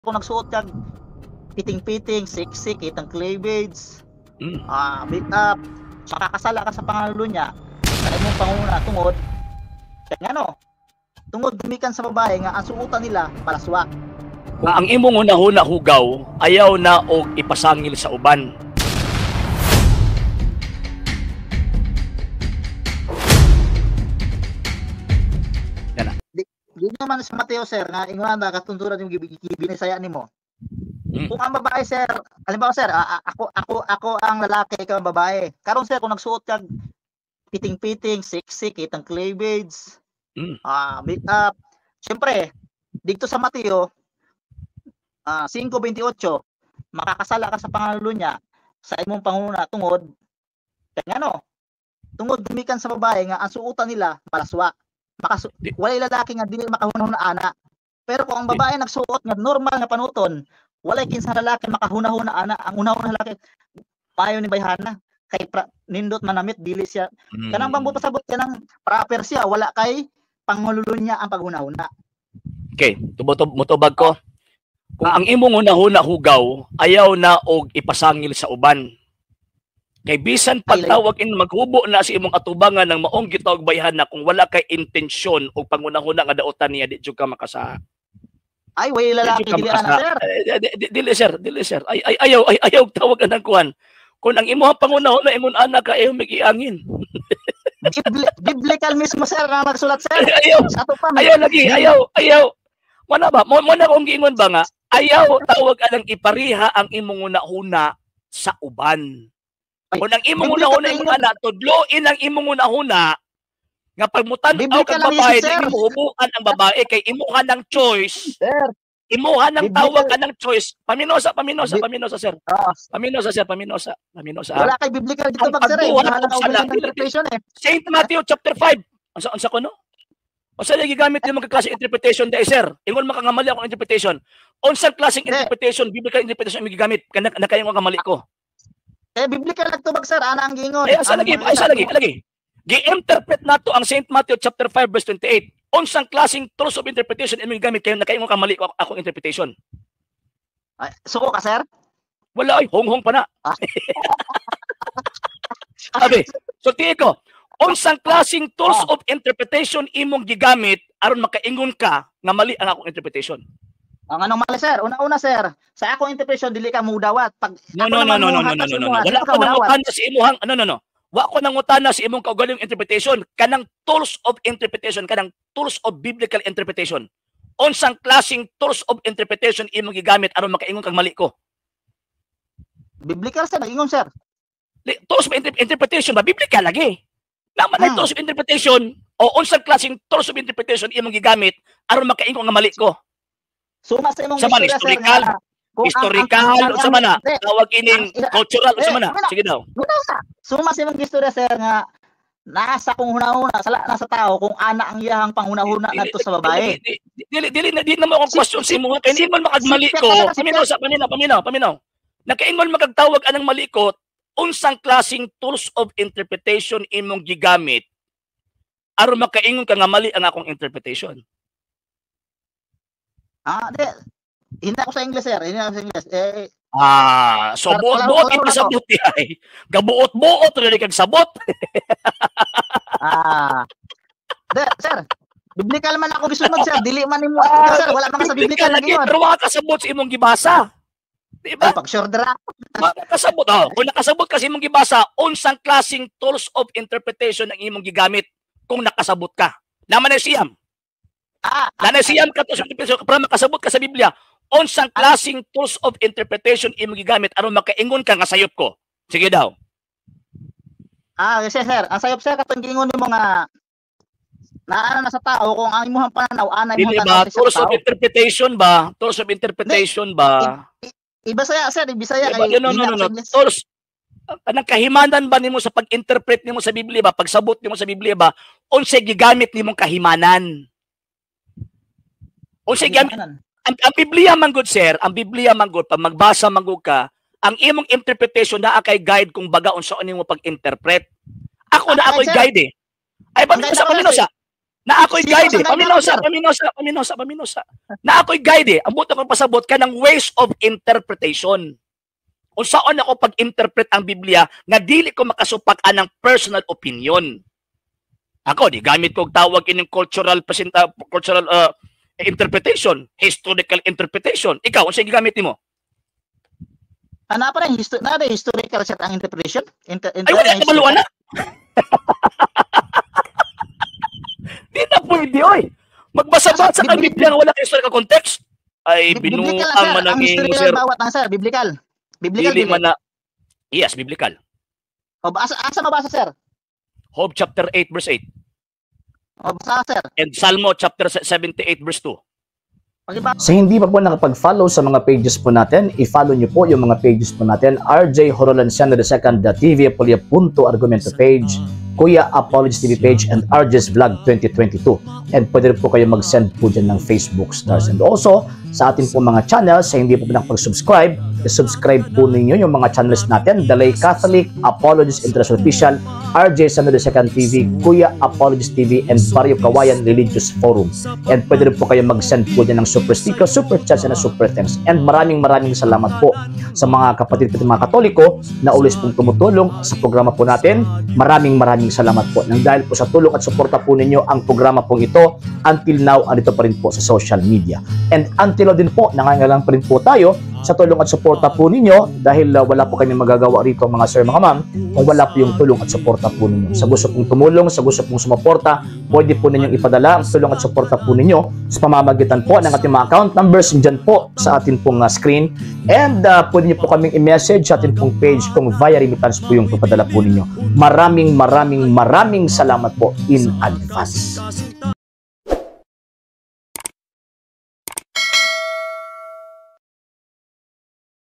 kung nagsuot kag piting-piting, siksik, kitang cleavage, make up, makakasala ka sa pangalo niya sa imong panguna tungod kay ano, tungod gumikan sa babae nga ang suotan nila palaswa. Kung ang imong hunahuna hugaw, ayaw na og ipasangil sa uban. Di naman sa Mateo sir nga ingon na katunturan yung gibinisaya nimo. Kung ang babae sir, halimbawa sir, ako ang lalaki, ikaw ang babae. Karon sir kung nagsuot kag piting-piting, siksik, kitang cleavage, make up, syempre dito sa Mateo 5:28 makakasala ka sa pangalo niya sa imong panguna tungod kay ano, tungod gumikan sa babae nga ang suotan nila palaswa. Walay lalaki nga dili makahunahuna ana. Pero kung ang babae nagsuot nga normal nga panuton, walay kinsa lalaki makahunahuna ana. Ang unahuna lalaki payo ni bayhana kay nindot manamit dili siya. Kanang bang pasabot kanang proper siya, wala kay pangululo niya ang paghunahuna. Okay, mutubag ko. Kung ang imong hunahuna hugaw, ayaw na og ipasangil sa uban. Kay bisan pagtawag in maghubo na si imong atubangan ng maong gitawag bayhana kung wala kay intensyon o pangunahuna nga daotan niya di jud ka makasa. Ay way lalaki dili ana sir. Dili sir. Ayaw tawag anang kuan. Kung ang imong pangunahuna ingon ana ka ayaw magiangin. Biblical mismo sir na magsulat sir. Ayaw. Mo na kung giingon ba nga ayaw tawag anang ipariha ang imong hunahuna sa uban. Kung ang imong unahuna yung ana, tudloin ang imong unahuna, nga pagmutan-aw kang babae, na imuhubuan ang babae, kay imuha ng choice. Sir. Imuha ng tawag ka ng choice. Paminosa, sir. Paminosa. Wala kay biblical dito bag sir. Interpretation eh. Saint Matthew chapter 5. Unsa ko no? Unsa lagi gamit yung mga klase interpretation dai sir? Ingon makangamali akong interpretation. Unsang klaseng interpretation, biblical interpretation ang gigamit? Kanakayo nga kamali ko. Biblical nagtubag sir, ana ang gingon. Asa lagi. Gi-interpret nato ang Saint Matthew chapter 5 verse 28. Unsang klaseng tools of interpretation imong gamit kay nakaingon ka mali akong interpretation. Ay, suko ka sir? Wala ay hong pa na. Sabi, so tiyo ko, unsang klaseng tools of interpretation imong gigamit aron makaingon ka nga mali ang akong interpretation. Ang anong mali sir? Una sir, sa akong interpretation dili ka mudawat. Pag No. Wala ko nangutana si imuhang Wa ko nangutana si imong kaugalingong interpretation, kanang tools of interpretation, kanang tools of biblical interpretation. Unsang klaseng tools of interpretation imong gigamit aron makaingon kang mali ko? Biblical sir, ingon sir. Tools of interpretation ba biblical lagi? Naman ay tools of interpretation o unsang klaseng tools of interpretation imong gigamit aron makaingon nga mali ko? Suma sa imong historical sa mana tawag ining cultural sa mana sige daw. Suma sa imong istorya sir nga nasa kung hunahuna nasa tao kung ana ang iyahang panghunahuna ngadto sa babae. Dili na mo akong question sa imo kay ingon makagmali ko. Paminaw. Nakaingon magtawag anang mali ko, unsang klaseng tools of interpretation imong gigamit aron makaingon ka nga mali ang akong interpretation. Hindi ako sa English, sir. So buot-buot ito sabot ay. Gabuot-buot rin kang sabot. Sir. Biblical man ako gisunod, sir. Dili man nimo, sir. Wala man sa biblical lagi. Pero wala kasabot sa imong gibasa. Diba? Pag sure dra. Nakasabot. Kung nakasabot kasi imong gibasa, unsang klaseng tools of interpretation ang imong gigamit kung nakasabot ka. Naman ay siyam. Nanasiyam ka to sa interpretation para makasabot ka sa Biblia. Unsang klaseng tools of interpretation imong gigamit aron makaingon ka nga sayop ko. Sige daw. Yes, sir. Ang sayop sir katong giingon nimo nga naana na sa tao kung ang imong pananaw anay mo tanaw sa tools of interpretation ba? Tools of interpretation ba? Ibisaya sir, Ibisaya kay no. Tools anang kahimanan ba nimo sa pag-interpret nimo sa Biblia ba? Pagsabot nimo sa Biblia ba? Unsay gigamit nimong kahimanan? O sige, ang Biblia man good sir, ang Biblia man good, pag magbasa man good ka, ang imong interpretation na kay guide kung baga unsa ani mo pag-interpret. Ako na ako'y guide eh. Ay ba sa paminosa? Na ako'y guide, paminosa. Na ako'y guide, ang buto ko pasabot ka ng ways of interpretation. Kung saan ako pag-interpret ang Biblia, na dili ko makasupakan ng personal opinion. Ako, di gamit ko tawag ining cultural interpretation, historical interpretation. Ikaw, ano siya gigamit mo? Ano pa rin, historical set ang interpretation? Ay, wala na maluan na. Di na pwede, oy. Magbasa-basa ka Biblia nga wala kay historical context. Ay, binuang manangin mo, sir. Bawat na, sir. Biblical. Yes, biblical. O, asa mabasa, sir? Job chapter 8, verse 8. O, basa, sir. And Salmo chapter 78, verse 2. Sa hindi pa po nakapag-follow sa mga pages po natin, i-follow nyo po yung mga pages po natin, RJ Horolanciano II, TV Apolia Punto Argumento page, Kuya Apologies TV page, and RJ's Vlog 2022. And pwede rin po kayo mag-send po dyan ng Facebook stars. And also, sa ating po mga channels, sa hindi po nakapag-subscribe, i-subscribe po ninyo yung mga channels natin, The Lay Catholic, Apologies International Official, RJ Sano II TV, Kuya Apologies TV, and Barrio Kawayan Religious Forum. And pwede rin po kayo mag-send po dyan ng super sticker, super chats, and super thanks. And maraming salamat po sa mga kapatid at mga Katoliko na ulis pong tumutulong sa programa po natin. Maraming salamat po. Nang dahil po sa tulong at suporta po ninyo, ang programa pong ito, until now, andito pa rin po sa social media. And until now din po, nangangailangan pa rin po tayo sa tulong at suporta po ninyo dahil wala po kami magagawa rito mga sir, mga ma'am, kung wala po yung tulong at suporta po ninyo. Sa gusto pong tumulong, sa gusto pong sumuporta, pwede po ninyong ipadala ang tulong at suporta po ninyo sa pamamagitan po ng ating mga account numbers dyan po sa ating pong screen. And pwede nyo po kaming i-message sa ating pong page kung via remittance po yung papadala po ninyo. Maraming salamat po in advance.